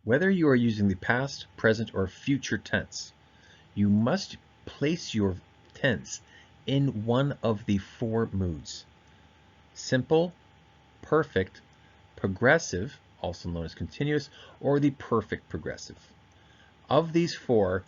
Whether you are using the past, present, or future tense, you must place your tense in one of the four moods: simple, perfect, progressive, also known as continuous, or the perfect progressive. Of these four,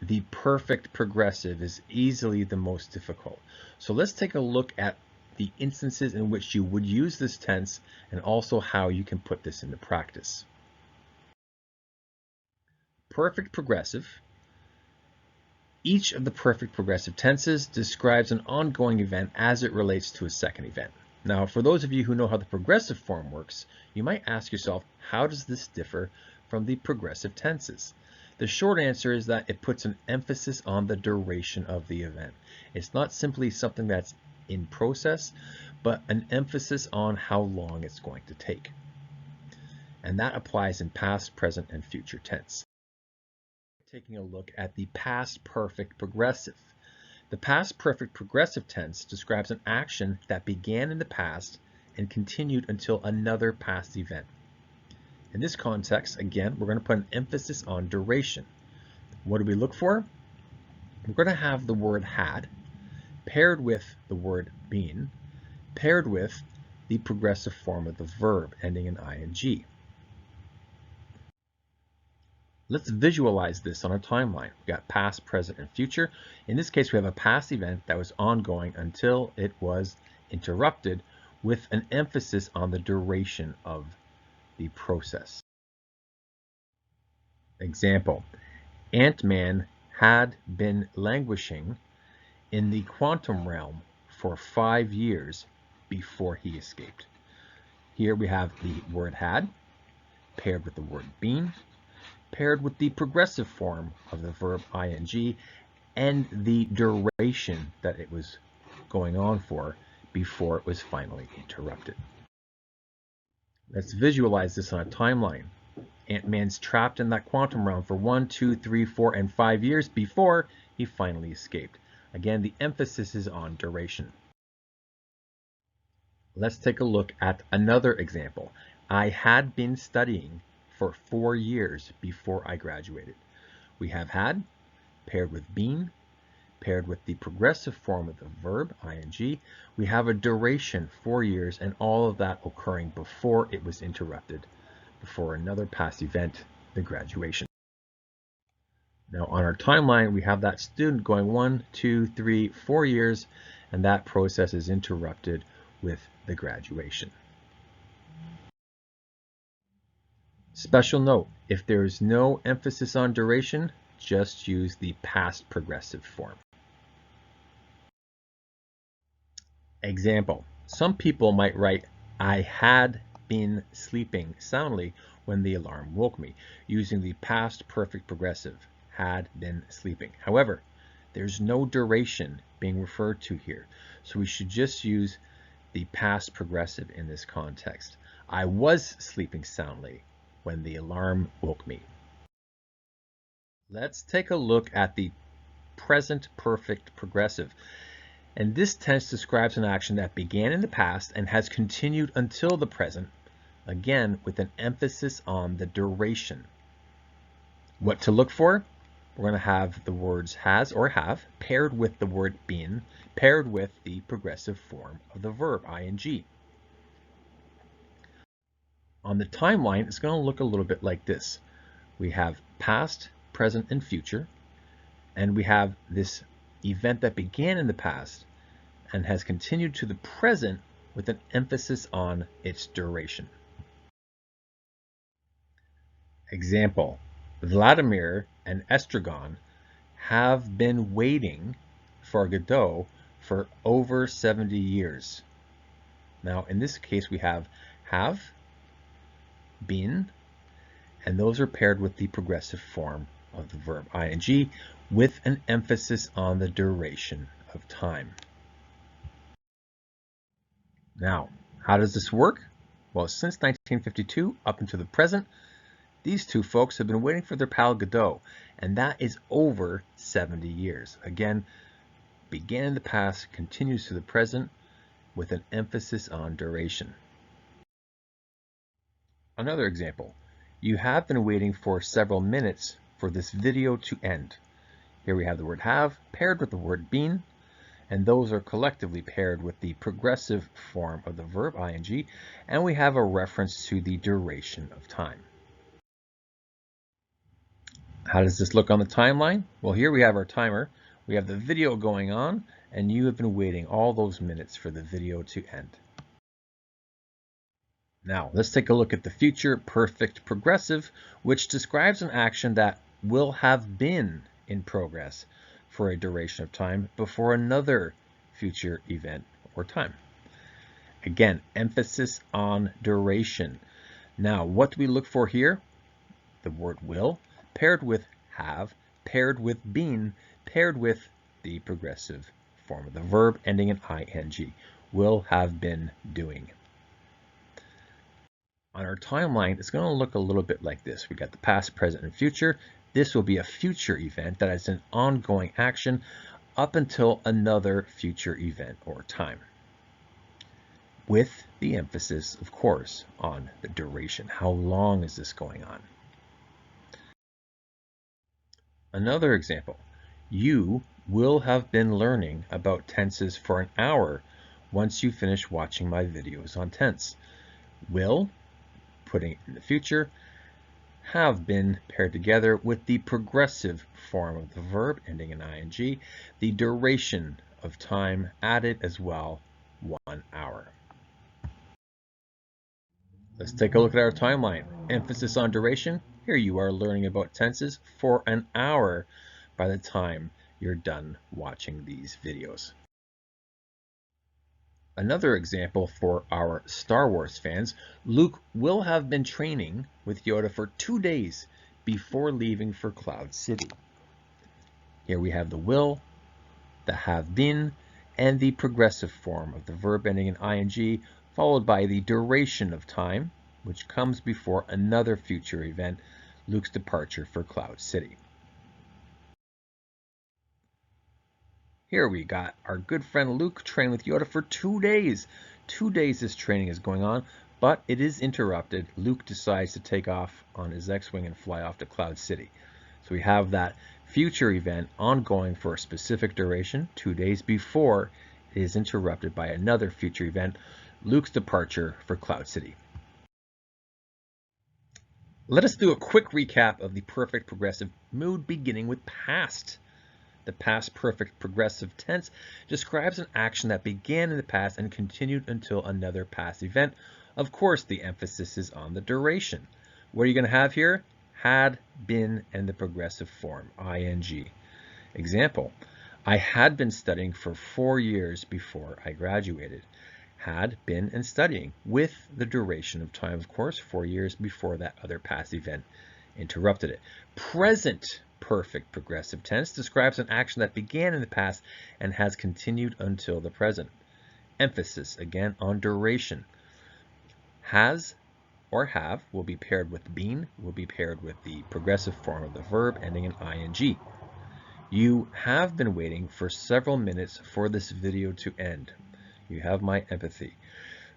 the perfect progressive is easily the most difficult. So let's take a look at the instances in which you would use this tense and also how you can put this into practice. Perfect progressive. Each of the perfect progressive tenses describes an ongoing event as it relates to a second event. Now, for those of you who know how the progressive form works, you might ask yourself, how does this differ from the progressive tenses? The short answer is that it puts an emphasis on the duration of the event. It's not simply something that's in process, but an emphasis on how long it's going to take. And that applies in past, present, and future tense. Taking a look at the past perfect progressive. The past perfect progressive tense describes an action that began in the past and continued until another past event. In this context, again, we're going to put an emphasis on duration. What do we look for? We're going to have the word had paired with the word been, paired with the progressive form of the verb ending in ing. Let's visualize this on a timeline. We've got past, present, and future. In this case, we have a past event that was ongoing until it was interrupted, with an emphasis on the duration of the process. Example, Ant-Man had been languishing in the quantum realm for 5 years before he escaped. Here we have the word had paired with the word been, paired with the progressive form of the verb ing, and the duration that it was going on for before it was finally interrupted. Let's visualize this on a timeline. Ant-Man's trapped in that quantum realm for 1, 2, 3, 4, and 5 years before he finally escaped. Again, the emphasis is on duration. Let's take a look at another example. I had been studying for 4 years before I graduated. We have had paired with been, paired with the progressive form of the verb ing. We have a duration, 4 years, and all of that occurring before it was interrupted, before another past event, the graduation. Now on our timeline, we have that student going 1, 2, 3, 4 years, and that process is interrupted with the graduation. Special note, if there is no emphasis on duration, just use the past progressive form. Example, some people might write, I had been sleeping soundly when the alarm woke me, using the past perfect progressive, had been sleeping. However, there's no duration being referred to here, so we should just use the past progressive in this context. I was sleeping soundly when the alarm woke me. Let's take a look at the present perfect progressive. And this tense describes an action that began in the past and has continued until the present, again with an emphasis on the duration. What to look for? We're going to have the words has or have paired with the word been, paired with the progressive form of the verb ing. On the timeline, it's going to look a little bit like this. We have past, present, and future, and we have this event that began in the past and has continued to the present with an emphasis on its duration. Example, Vladimir and Estragon have been waiting for Godot for over 70 years. Now, in this case, we have been, and those are paired with the progressive form of the verb ing with an emphasis on the duration of time. Now, how does this work? Well, since 1952 up until the present, these two folks have been waiting for their pal Godot, and that is over 70 years. Again, began in the past, continues to the present with an emphasis on duration. Another example, You have been waiting for several minutes for this video to end. Here we have the word have paired with the word been, and those are collectively paired with the progressive form of the verb ing, and we have a reference to the duration of time. How does this look on the timeline? Well, here we have our timer. We have the video going on, and you have been waiting all those minutes for the video to end. Now, let's take a look at the future perfect progressive, which describes an action that will have been in progress for a duration of time before another future event or time. Again, emphasis on duration. Now, what do we look for here? The word will, paired with have, paired with been, paired with the progressive form of the verb ending in ing. Will have been doing. On our timeline, it's going to look a little bit like this. We got the past, present, and future. This will be a future event that is an ongoing action up until another future event or time, with the emphasis, of course, on the duration. How long is this going on? Another example, you will have been learning about tenses for an hour once you finish watching my videos on tense. Will, putting it in the future, have been paired together with the progressive form of the verb ending in ing, the duration of time added as well, 1 hour. Let's take a look at our timeline. Emphasis on duration. Here you are learning about tenses for an hour by the time you're done watching these videos. Another example for our Star Wars fans, Luke will have been training with Yoda for 2 days before leaving for Cloud City. Here we have the will, the have been, and the progressive form of the verb ending in ing, followed by the duration of time, which comes before another future event, Luke's departure for Cloud City. Here we got our good friend Luke trained with Yoda for 2 days. 2 days this training is going on, but it is interrupted. Luke decides to take off on his X-Wing and fly off to Cloud City. So we have that future event ongoing for a specific duration, 2 days before it is interrupted by another future event, Luke's departure for Cloud City. Let us do a quick recap of the perfect progressive mood beginning with past. The past perfect progressive tense describes an action that began in the past and continued until another past event. Of course, the emphasis is on the duration. What are you going to have here? Had, been, and the progressive form, ing. Example, I had been studying for 4 years before I graduated. Had been and studying, with the duration of time, of course, 4 years before that other past event interrupted it. Present perfect progressive tense describes an action that began in the past and has continued until the present. Emphasis, again, on duration. Has or have will be paired with been, will be paired with the progressive form of the verb ending in ing. You have been waiting for several minutes for this video to end. You have my empathy.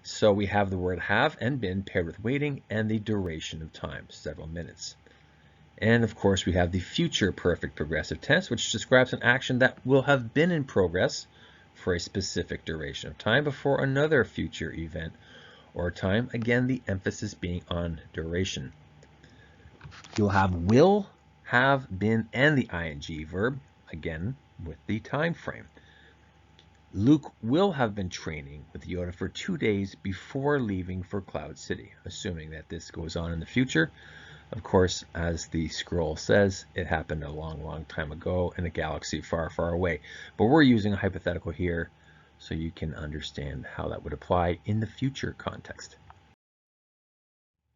So we have the word have and been paired with waiting and the duration of time, several minutes. And of course, we have the future perfect progressive tense, which describes an action that will have been in progress for a specific duration of time before another future event or time. Again, the emphasis being on duration. You'll have will, have, been, and the ing verb, again, with the time frame. Luke will have been training with Yoda for 2 days before leaving for Cloud City, assuming that this goes on in the future. Of course, as the scroll says, it happened a long, long time ago in a galaxy far, far away. But we're using a hypothetical here so you can understand how that would apply in the future context.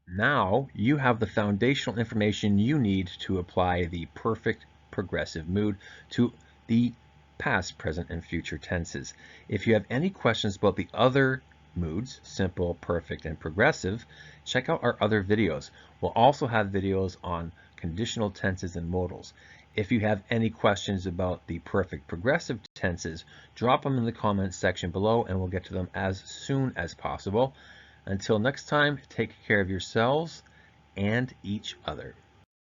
Now you have the foundational information you need to apply the perfect progressive mood to the past, present, and future tenses. If you have any questions about the other moods, simple, perfect, and progressive, check out our other videos. We'll also have videos on conditional tenses and modals. If you have any questions about the perfect progressive tenses, drop them in the comments section below and we'll get to them as soon as possible. Until next time, take care of yourselves and each other.